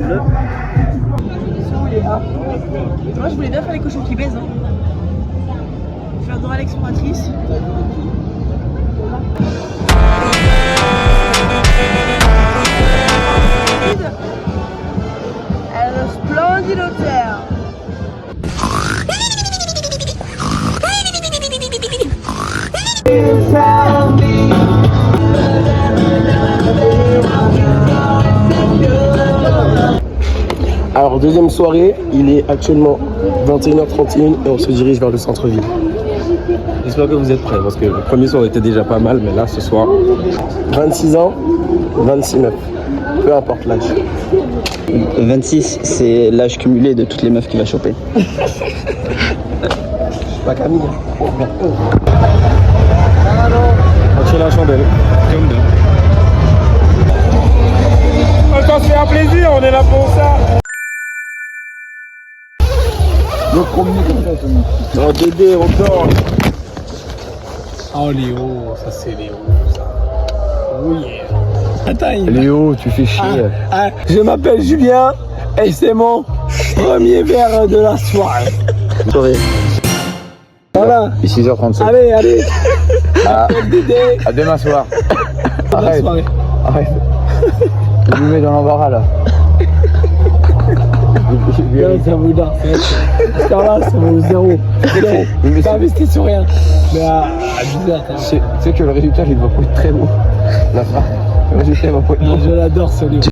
bleu. Moi je voulais bien faire les cochons qui baisent. Hein. Faire Dora l'exploratrice. Un splendide hôtel. Alors deuxième soirée, il est actuellement 21h31 et on se dirige vers le centre-ville. J'espère que vous êtes prêts parce que le premier soir était déjà pas mal, mais là ce soir, 26 ans, 26 meufs, peu importe l'âge. 26, c'est l'âge cumulé de toutes les meufs qu'il va choper. Pas Camille. On tire la chandelle. Comme d'hab. Quand c'est un plaisir, on est là pour ça. Le premier comme ça, Oh Dédé, on dort. oh Léo, ça c'est Léo, ça. Oh yeah. Attends, Léo, tu fais chier. je m'appelle Julien et c'est mon premier verre de la soirée. Soirée. Voilà. Il est 6h37. Allez, allez. À demain soir. Arrête. Arrête. Tu me mets dans l'embarras là. Ça vaut d'art, ça va, ça vaut zéro. T'as investi sur rien. Mais à 10h, Tu sais que le résultat il va pas être très beau. La fin. Le résultat il va pas être beau. je l'adore ce livre.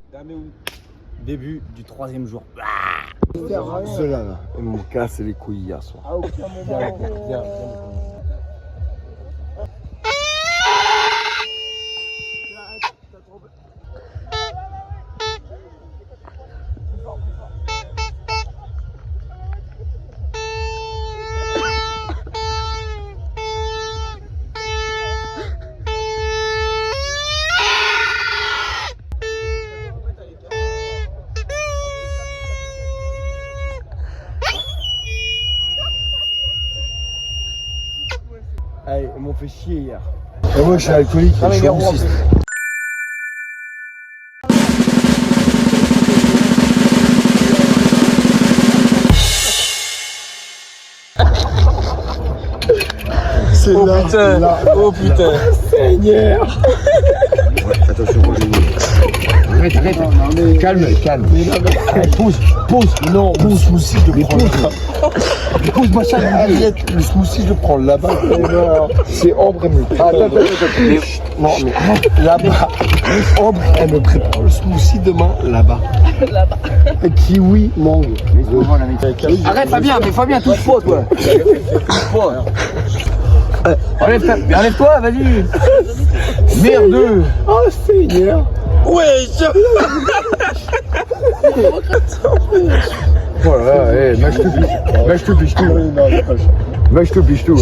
Début du 3e jour. Ceux-là, là, ils m'ont cassé les couilles hier soir. Viens. Allez, ils m'ont fait chier hier. Et moi je suis alcoolique, je suis roussiste. C'est là. Oh putain. Seigneur. Attention, arrête. Calme. Pause. Non, le smoothie, je le prends. Pause, machin, arrête. Le smoothie, je le prends là-bas. C'est Ambre, elle me prépare. Attends. Non, mais là-bas. Ambre, elle me prépare le smoothie demain, là-bas. Kiwi, mangue. Arrête Fabien, touche-toi toi. Enlève-toi, vas-y. Merde. Oh Seigneur. Voilà, mâche tout piche tout.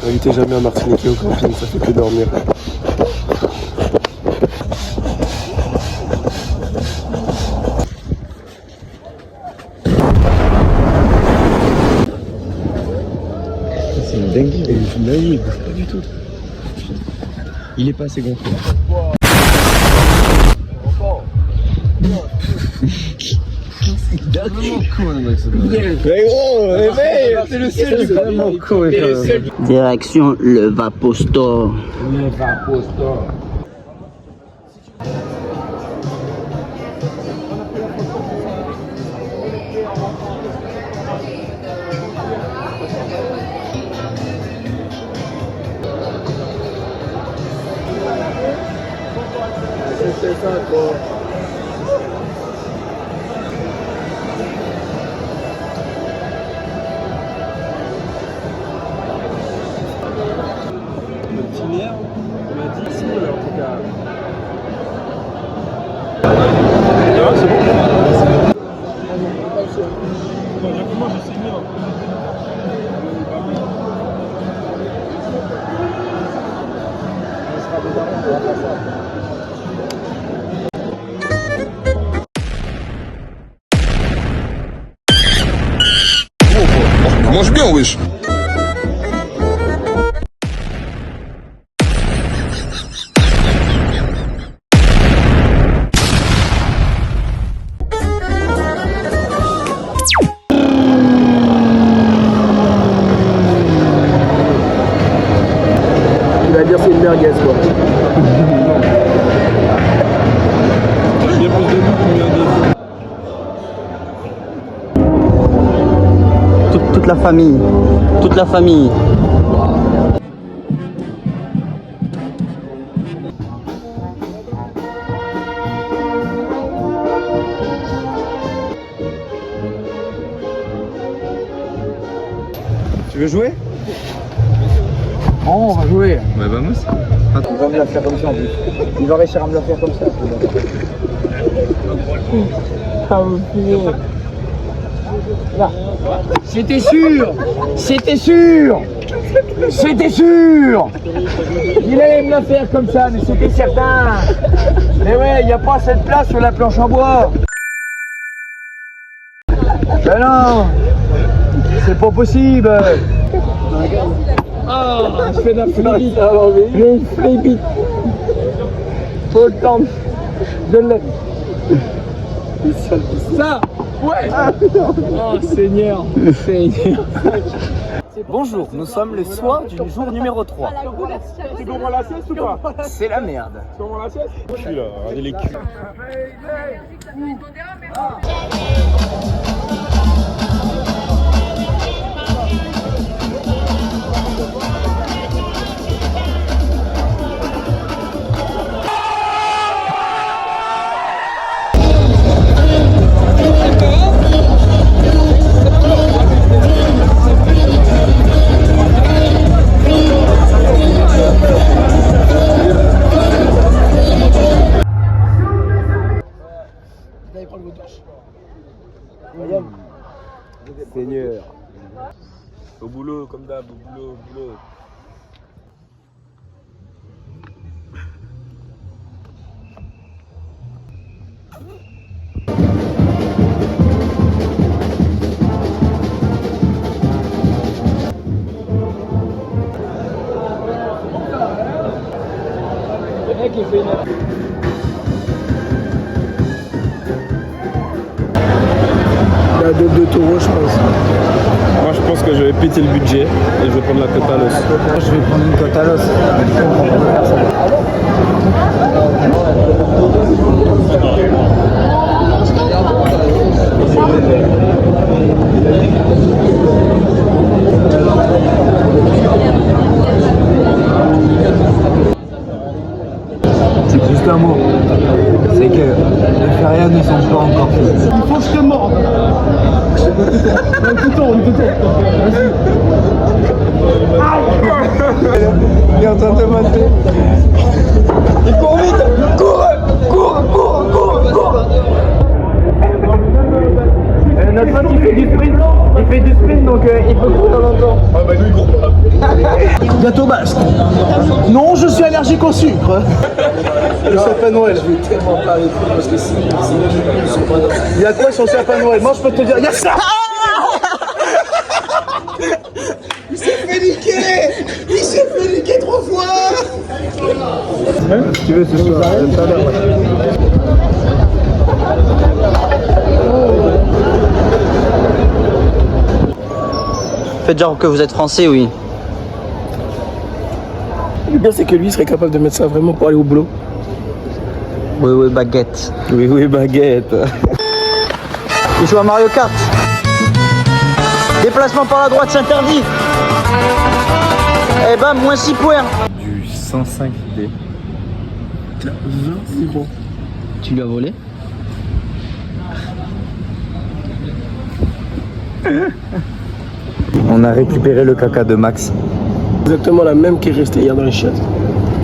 N'invitez jamais un Martiniquais au camping, ça fait que dormir. C'est une dinguerie, il bouge pas du tout. Il est pas assez gonflé. C'est le seul du vraiment cool. Direction le Vapostor. C'est ça quoi. Le dîner, on m'a dit ici, alors bien, wesh. Il va dire c'est une merguez quoi. Toute la famille. Toute la famille. Tu veux jouer? Oh, on va jouer. Ouais, vamos. Il va me la faire comme ça en plus. Il va réussir à me la faire comme ça. Ah, vous finissez. Là. C'était sûr. C'était sûr. C'était sûr. Il allait me la faire comme ça, mais c'était certain. Mais ouais, il n'y a pas assez de place sur la planche en bois. Ben non. C'est pas possible. Ah, je fais de la flébite. J'ai une flébite. Faut le temps. Je l'aime. Ça. Ouais. Oh Seigneur. Seigneur. Bonjour, nous sommes le soir du jour numéro 3. Tu comprends la sieste ou pas? C'est la merde. Tu comprends la sieste? Je suis là, regardez les culs. Seigneur. Au boulot, comme d'hab, au boulot, au boulot. Le mec il fait une... La dose de taureau, je pense. Moi, je pense que je vais péter le budget et je vais prendre la côte à l'os. Je vais prendre une côte à l'os. C'est juste un mot. C'est que les férias ne sont pas encore faits. Il faut que je te morde. Tout tourne, tout tourne. Il est en train de mater. Il court vite. Cours, cours, cours, cours, cours. Notre pote il fait du sprint donc il peut courir longtemps. Ah bah nous il court pas. Gâteau basque. Non, je suis allergique au sucre. Le sapin Noël. Je vais tellement pas avec vous parce que c'est il y a quoi sur le sapin Noël? Moi je peux te dire, il y a ça. Il s'est fait niquer. Il s'est fait niquer 3 fois. Si tu veux, ce soir, tout à l'heure, ouais. Faites genre que vous êtes français, oui. Le bien c'est que lui il serait capable de mettre ça vraiment pour aller au boulot. Oui, oui, baguette. Oui, oui, baguette. Il joue à Mario Kart. Déplacement par la droite, c'est interdit. Eh ben, moins 6 points. Du 105D. C'est bon. Tu lui as volé? On a récupéré le caca de Max. Exactement la même qui est restée hier dans les chiottes.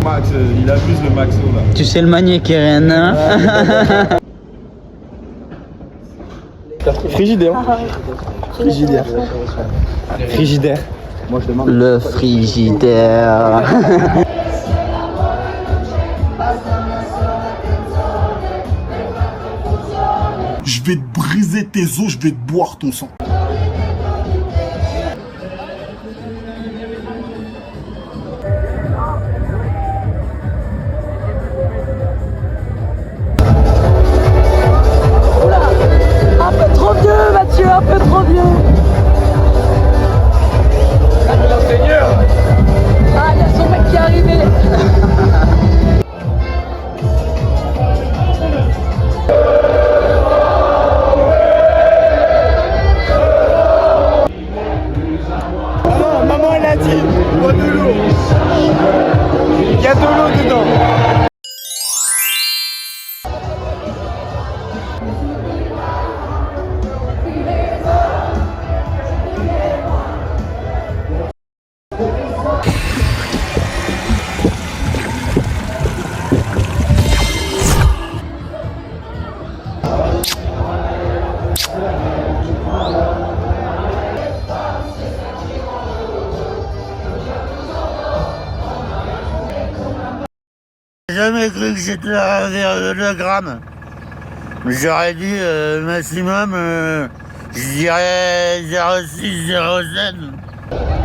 Max, il abuse le Maxo là. Tu sais le manier, Keren, hein? Frigidaire. Frigidaire. Frigidaire. Moi je demande. Le frigidaire. Je vais te briser tes os, je vais te boire ton sang. jamais cru que j'étais vers le gramme. J'aurais dit maximum, je dirais 0,6, 0,7.